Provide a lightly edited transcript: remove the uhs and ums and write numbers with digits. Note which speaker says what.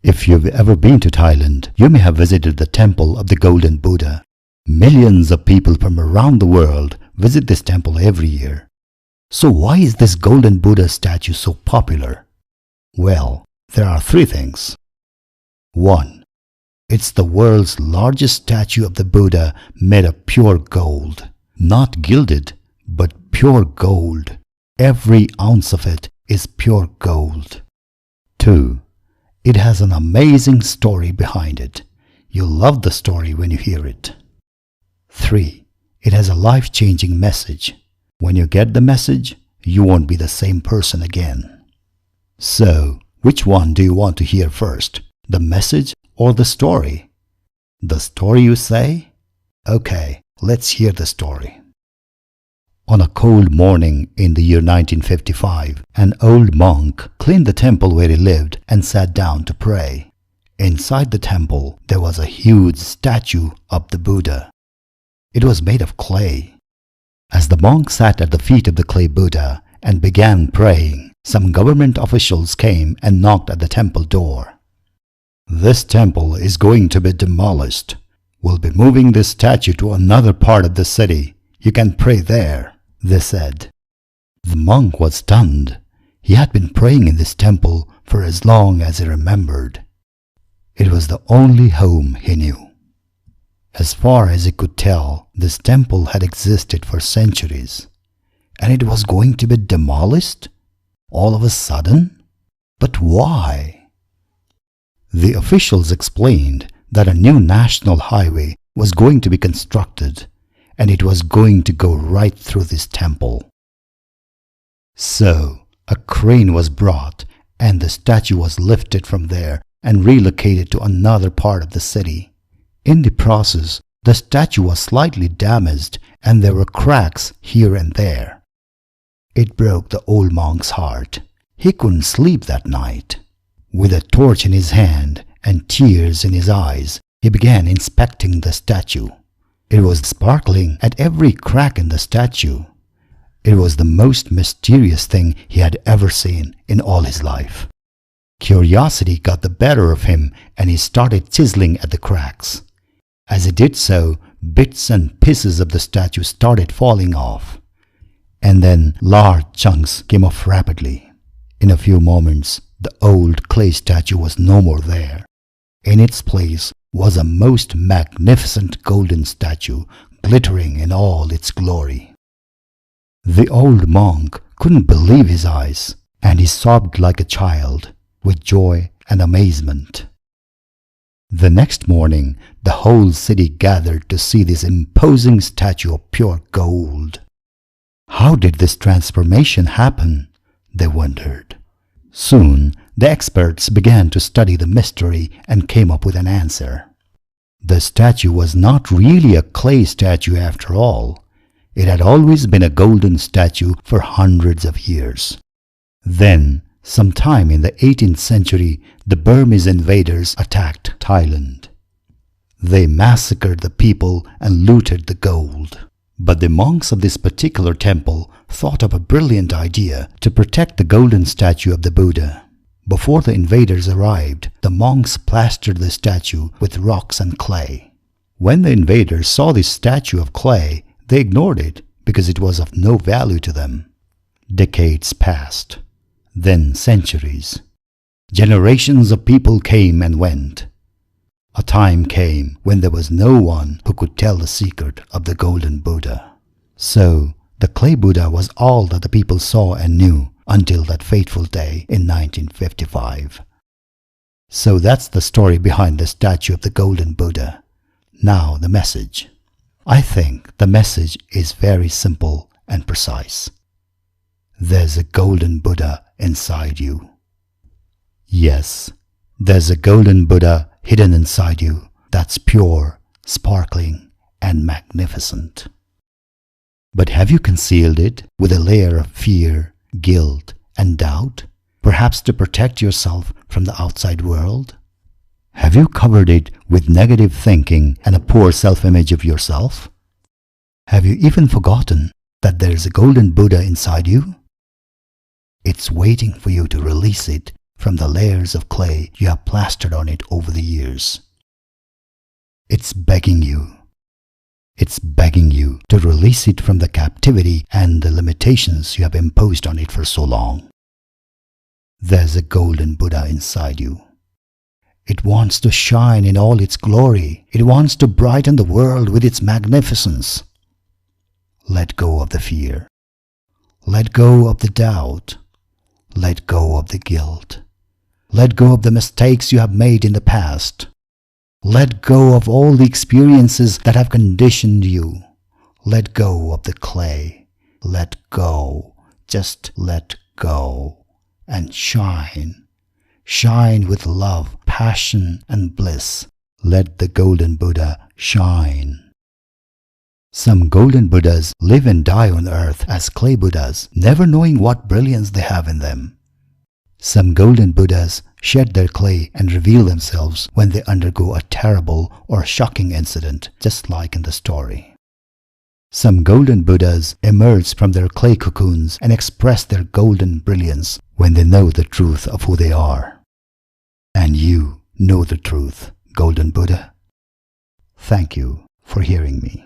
Speaker 1: If you've ever been to Thailand, you may have visited the temple of the Golden Buddha. Millions of people from around the world visit this temple every year. So why is this Golden Buddha statue so popular? Well, there are three things. 1. It's the world's largest statue of the Buddha made of pure gold. Not gilded, but pure gold. Every ounce of it is pure gold. 2. It has an amazing story behind it. You'll love the story when you hear it. 3. It has a life-changing message. When you get the message, you won't be the same person again. So, which one do you want to hear first? The message or the story? The story, you say? Okay, let's hear the story. On a cold morning in the year 1955, an old monk cleaned the temple where he lived and sat down to pray. Inside the temple, there was a huge statue of the Buddha. It was made of clay. As the monk sat at the feet of the clay Buddha and began praying, some government officials came and knocked at the temple door. "This temple is going to be demolished. We'll be moving this statue to another part of the city. You can pray there," they said. The monk was stunned. He had been praying in this temple for as long as he remembered. It was the only home he knew. As far as he could tell, this temple had existed for centuries, and it was going to be demolished all of a sudden? But why? The officials explained that a new national highway was going to be constructed, and it was going to go right through this temple. So, a crane was brought, and the statue was lifted from there and relocated to another part of the city. In the process, the statue was slightly damaged and there were cracks here and there. It broke the old monk's heart. He couldn't sleep that night. With a torch in his hand and tears in his eyes, he began inspecting the statue. It was sparkling at every crack in the statue. It was the most mysterious thing he had ever seen in all his life. Curiosity got the better of him and he started chiseling at the cracks. As he did so, bits and pieces of the statue started falling off. And then large chunks came off rapidly. In a few moments, the old clay statue was no more there. In its place was a most magnificent golden statue, glittering in all its glory. The old monk couldn't believe his eyes, and he sobbed like a child, with joy and amazement. The next morning, the whole city gathered to see this imposing statue of pure gold. How did this transformation happen? They wondered. Soon, the experts began to study the mystery and came up with an answer. The statue was not really a clay statue after all. It had always been a golden statue for hundreds of years. Then, sometime in the 18th century, the Burmese invaders attacked Thailand. They massacred the people and looted the gold. But the monks of this particular temple thought of a brilliant idea to protect the golden statue of the Buddha. Before the invaders arrived, the monks plastered the statue with rocks and clay. When the invaders saw this statue of clay, they ignored it because it was of no value to them. Decades passed. Then centuries. Generations of people came and went. A time came when there was no one who could tell the secret of the Golden Buddha. So, the clay Buddha was all that the people saw and knew until that fateful day in 1955. So that's the story behind the statue of the Golden Buddha. Now the message. I think the message is very simple and precise. There's a Golden Buddha inside you. Yes, there's a Golden Buddha hidden inside you that's pure, sparkling, and magnificent. But have you concealed it with a layer of fear, guilt, and doubt, perhaps to protect yourself from the outside world? Have you covered it with negative thinking and a poor self-image of yourself? Have you even forgotten that there is a Golden Buddha inside you? It's waiting for you to release it from the layers of clay you have plastered on it over the years. It's begging you. It's begging you to release it from the captivity and the limitations you have imposed on it for so long. There's a golden Buddha inside you. It wants to shine in all its glory. It wants to brighten the world with its magnificence. Let go of the fear. Let go of the doubt. Let go of the guilt. Let go of the mistakes you have made in the past. Let go of all the experiences that have conditioned you. Let go of the clay. Let go. Just let go. And shine. Shine with love, passion, and bliss. Let the golden Buddha shine. Some golden Buddhas live and die on earth as clay Buddhas, never knowing what brilliance they have in them. Some golden Buddhas shed their clay and reveal themselves when they undergo a terrible or shocking incident, just like in the story. Some golden Buddhas emerge from their clay cocoons and express their golden brilliance when they know the truth of who they are. And you know the truth, golden Buddha. Thank you for hearing me.